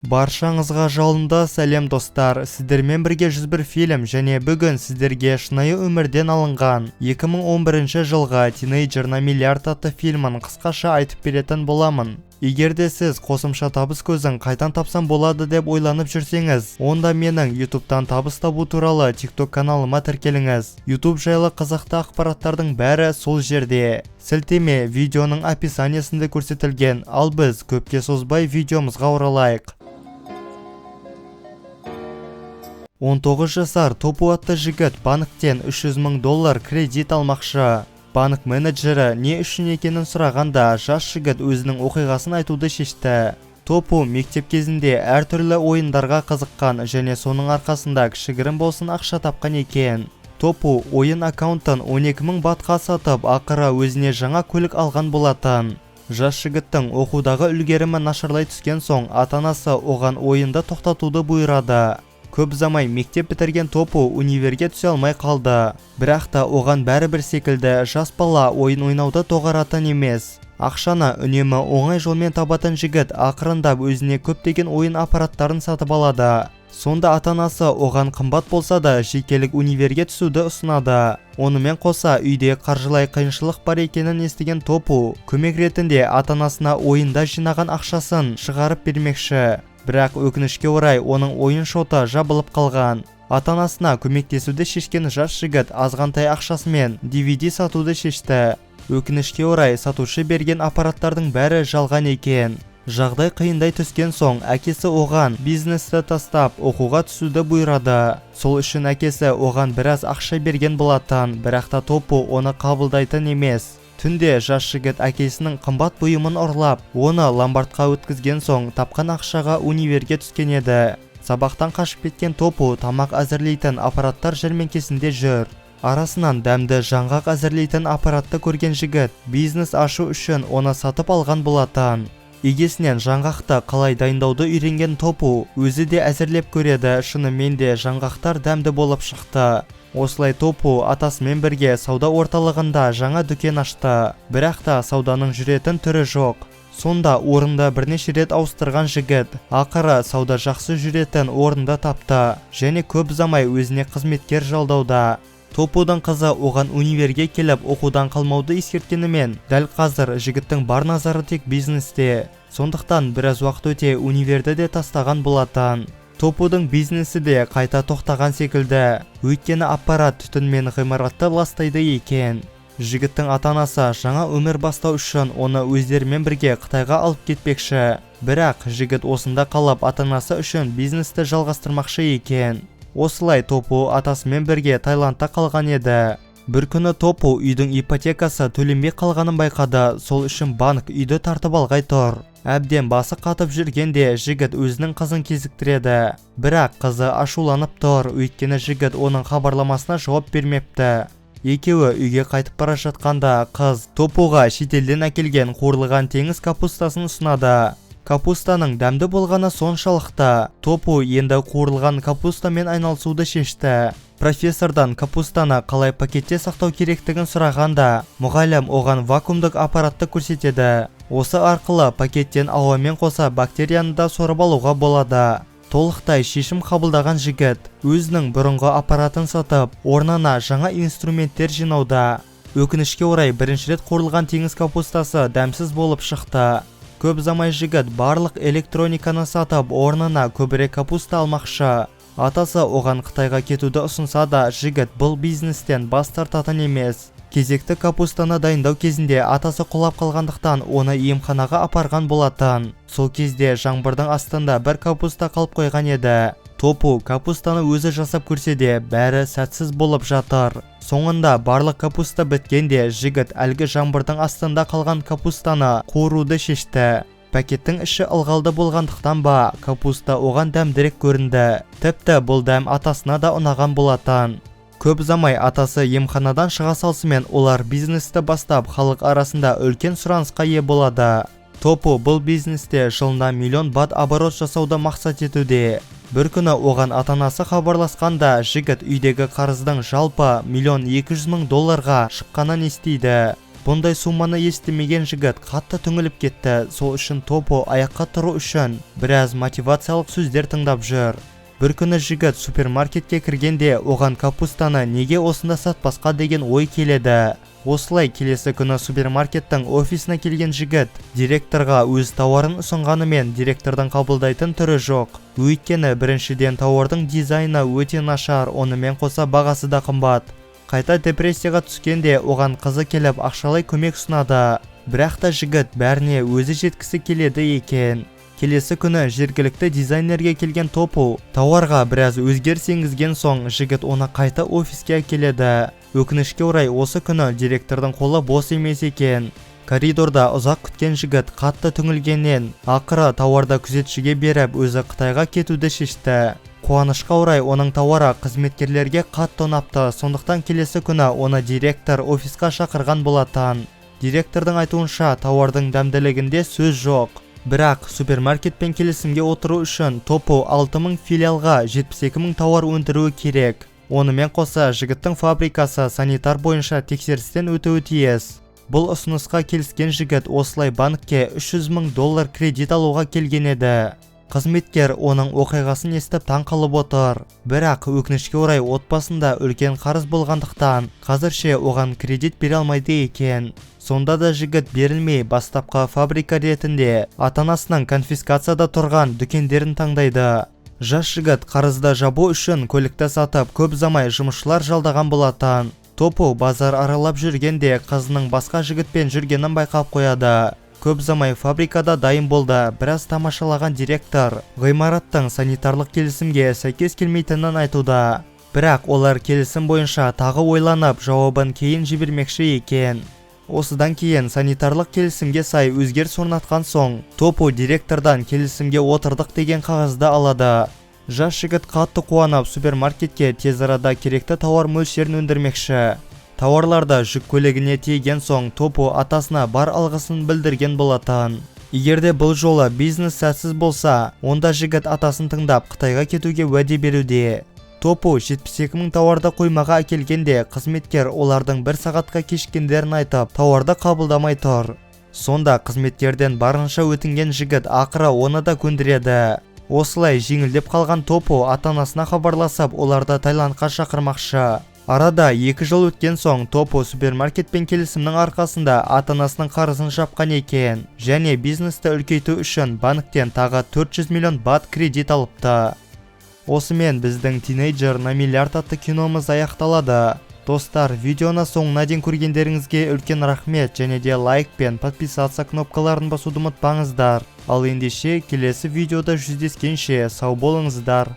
Баршаңызға жалынды сәлем достар, сіздермен бірге 101 фильм және бүгін сіздерге шынайы өмірден алынған 2011 жылғы «Тинейджер на миллиард» атты фильмін қысқаша айтып беретін боламын. Егер де сіз қосымша табыс көзін қайдан тапсам болады деп ойланып жүрсеңіз, онда менің YouTube'тан табыс табу туралы TikTok каналыма тіркеліңіз. YouTube жайлы қызықты ақпараттардың бәрі сол жерде. Сілтеме видеоның описаниясында көрсетілген, ал біз көпке созбай видеомызға оралайық. 19 жасар Топу атты жігіт банктен $300,000 кредит алмақшы. Банк менеджері не үшін екенін сұрағанда, жас жігіт өзінің оқиғасын айтуды шешті. Топу мектеп кезінде әртүрлі ойындарға қызыққан және соның арқасында кішігірім болсын ақша тапқан екен. Топу ойын аккаунтын 12,000 батқа сатып, ақыры өзіне жаңа көлік алған болатын. Жас жігіттің оқудағы үлгерімі нашарлай түскен соң, ата-анасы оған ойынды тоқтатуды бұйырады. Көп замай мектеп бітірген Топу универге түсе алмай қалды. Бірақ та оған бәрібір секілді жас бала ойын ойнауды тоғаратын емес. Ақшаны үнемі оңай жолмен табатын жігіт ақырындап өзіне көптеген ойын аппараттарын сатып алады. Сонда ата-анасы оған қымбат болса да жекелік универге түсуді ұсынады. Онымен қоса үйде қаржылай қиыншылық бар екенін естіген Топу көмек ретінде ата-анасына ойында жинаған ақшасын шығарып бермекші. Бірақ өкінішке орай оның ойын шоты жабылып қалған. Ата-анасына көмектесуді шешкен жас жігіт азғантай ақшасымен DVD сатуды шешті. Өкінішке орай сатушы берген аппараттардың бәрі жалған екен. Жағдай қиындай түскен соң, әкесі оған бизнесті тастап оқуға түсуді бұйырады. Сол үшін әкесі оған біраз ақша берген болатын, бірақ та Топу оны қабылдайтын емес. Түнде жас жігіт әкесінің қымбат бұйымын ұрлап, оны ломбардқа өткізген соң тапқан ақшаға универге түскен еді. Сабақтан қашып кеткен Топу тамақ әзірлейтін аппараттар жәрмеңкесінде жүр. Арасынан дәмді жаңғақ әзірлейтін аппаратты көрген жігіт бизнес ашу үшін оны сатып алған болатын. Егесінен жаңғақты қалай дайындауды үйренген Топу өзі де әзірлеп көреді, шынымен де жаңғақтар дәмді болып шықты. Осылай Топу атасымен бірге сауда орталығында жаңа дүкен ашты, бірақ та сауданың жүретін түрі жоқ. Сонда орында бірнеше рет ауыстырған жігіт ақыры сауда жақсы жүретін орында тапты және көп замай өзіне қызметкер жалдауда. Топудың қызы оған универге келіп оқудан қалмауды ескерткенімен, дәл қазір жігіттің бар назары тек бизнесте. Сондықтан біраз уақыт өте универді де тастаған болатын. Топудың бизнесі де қайта тоқтаған секілді, өйткені аппарат түтінмен ғимаратты ластайды екен. Жігіттің ата-анасы жаңа өмір бастау үшін оны өздерімен бірге Қытайға алып кетпекші. Бірақ жігіт осында қалып ата-анасы үшін бизнесті жалғастырмақшы екен. Осылай Топу атасымен бірге Таиландта қалған еді. Бір күні Топу үйдің ипотекасы төленбей қалғанын байқады, сол үшін банк үйді тартып алғай тұр. Әбден басы қатып жүргенде жігіт өзінің қызын кезіктіреді. Бірақ қызы ашуланып тұр, өйткені жігіт оның хабарламасына жауап бермепті. Екеуі үйге қайтып бара жатқанда қыз Топуға шетелден әкелген қуырылған теңіз капустасын ұсынады. Капустаның дәмді болғаны соншалықты, Топу енді қуырылған капустамен айналысуды шешті. Профессордан капустаны қалай пакетте сақтау керектігін сұрағанда, мұғалім оған вакуумдық аппаратты көрсетеді. Осы арқылы пакеттен ауамен қоса бактерияны да сорып алуға болады. Толықтай шешім қабылдаған жігіт өзінің бұрынғы аппаратын сатып, орнына жаңа инструменттер жинауда. Өкінішке орай бірінші рет қуырылған теңіз капустасы дәмсіз болып шықты. Көп замай жігіт барлық электрониканы сатып, орнына көбірек капуста алмақшы. Атасы оған Қытайға кетуді ұсынса да, жігіт бұл бизнестен бас тартатын емес. Кезекті капустаны дайындау кезінде атасы құлап қалғандықтан оны емханаға апарған болатын. Сол кезде жаңбырдың астында бір капуста қалып қойған еді. Топу капустаны өзі жасап көрсе де, бәрі сәтсіз болып жатыр. Соңында барлық капуста біткенде жігіт әлгі жаңбырдың астында қалған капустаны қуыруды шешті. Пакеттің іші ылғалды болғандықтан ба, капуста оған дәмдірек көрінді. Тіпті бұл дәм атасына да ұнаған болатын. Көп замай атасы емханадан шыға салысымен олар бизнесті бастап халық арасында үлкен сұранысқа ие болады. Топу бұл бизнесте жылына миллион бат оборот жасауды мақсат етуде. Бір күні оған ата-анасы хабарласқанда, жігіт үйдегі қарыздың жалпы $1,200,000 шыққанын естиді. Бұндай сумманы естімеген жігіт қатты түңіліп кетті. Сол үшін Топо аяққа тұру үшін біраз мотивациялық сөздер тыңдап жүр. Бір күні жігіт супермаркетке кіргенде оған капустаны неге осында сатпасқа деген ой келеді. Осылай келесі күні супермаркеттің офисіне келген жігіт директорға өз тауарын ұсынғанымен директордың қабылдайтын түрі жоқ. Өйткені біріншіден тауардың дизайны өте нашар, онымен қоса бағасы да қымбат. Қайта депрессияға түскенде оған қызы келіп ақшалай көмек ұсынады. Бірақ та жігіт бәріне өзі жеткісі келеді екен. Келесі күні жергілікті дизайнерге келген Топо тауарға біраз өзгеріс енгізген соң жігіт оны қайта офиске әкеледі. Өкінішке орай осы күні директордың қолы бос емес екен. Коридорда ұзақ күткен жігіт қатты түңілгеннен ақыры тауарды күзетшіге беріп өзі Қытайға кетуді шешті. Қуанышқа орай оның тауары қызметкерлерге қатты ұнапты, сондықтан келесі күні оны директор офисқа шақырған болатын. Директордың айтуынша тауардың дәмділігінде сөз жоқ. Бірақ супермаркетпен келісімге отыру үшін Топо 6000 филиалға 72 000 тауар өндіруі керек. Онымен қоса жігіттің фабрикасы санитар бойынша тексерістен өтуі тиіс. Бұл ұсынысқа келіскен жігіт осылай банкке $300 000 кредит алуға келген еді. Қызметкер оның оқиғасын естіп таң қалып отыр. Бірақ өкінішке орай отбасында үлкен қарыз болғандықтан қазірше оған кредит бере алмайды екен. Сонда да жігіт берілмей бастапқы фабрика ретінде ата-анасының конфискацияда тұрған дүкендерін таңдайды. Жас жігіт қарызды жабу үшін көлікті сатып көп ұзамай жұмысшылар жалдаған болатын. Топо базар аралап жүргенде қызының басқа жігітпен жүргенін байқап қояды. Көп ұзамай фабрикада дайын болды. Біраз тамашалаған директор ғимараттың санитарлық келісімге сәйкес келмейтінін айтуда. Бірақ олар келісім бойынша тағы ойланып жауабын кейін жібермекші екен. Осыдан кейін санитарлық келісімге сай өзгеріс орнатқан соң Топо директордан келісімге отырдық деген қағазды алады. Жас жігіт қатты қуанып супермаркетке тез арада керекті тауар мөлшерін өндірмекші. Тауарларды жүк көлігіне тиеген соң Топо атасына бар алғысын білдірген болатын. Егерде бұл жолы бизнес сәтсіз болса, онда жігіт атасын тыңдап Қытайға кетуге уәде беруде. Топо 72 000 тауарды қоймаға әкелгенде қызметкер олардың 1 сағатқа кешіккендерін айтып, тауарды қабылдамай тұр. Сонда қызметкерден барынша өтінген жігіт ақыры оны да көндіреді. Осылай жеңілдеп қалған Топо ата-анасына хабарласып, оларды Таиландқа шақырмақшы. Арада 2 жыл өткен соң Топо супермаркетпен келісімнің арқасында ата-анасының қарызын жапқан екен және бизнесті үлкейту үшін банктен тағы 400 миллион бат кредит алыпты. Осымен біздің тинейджер на миллиард атты киномыз аяқталады. Достар, видеоны соңына дейін көргендеріңізге үлкен рахмет және де лайк пен подписаться кнопкаларын басуды ұмытпаңыздар. Ал ендеше келесі видеода жүздескенше сау болыңыздар.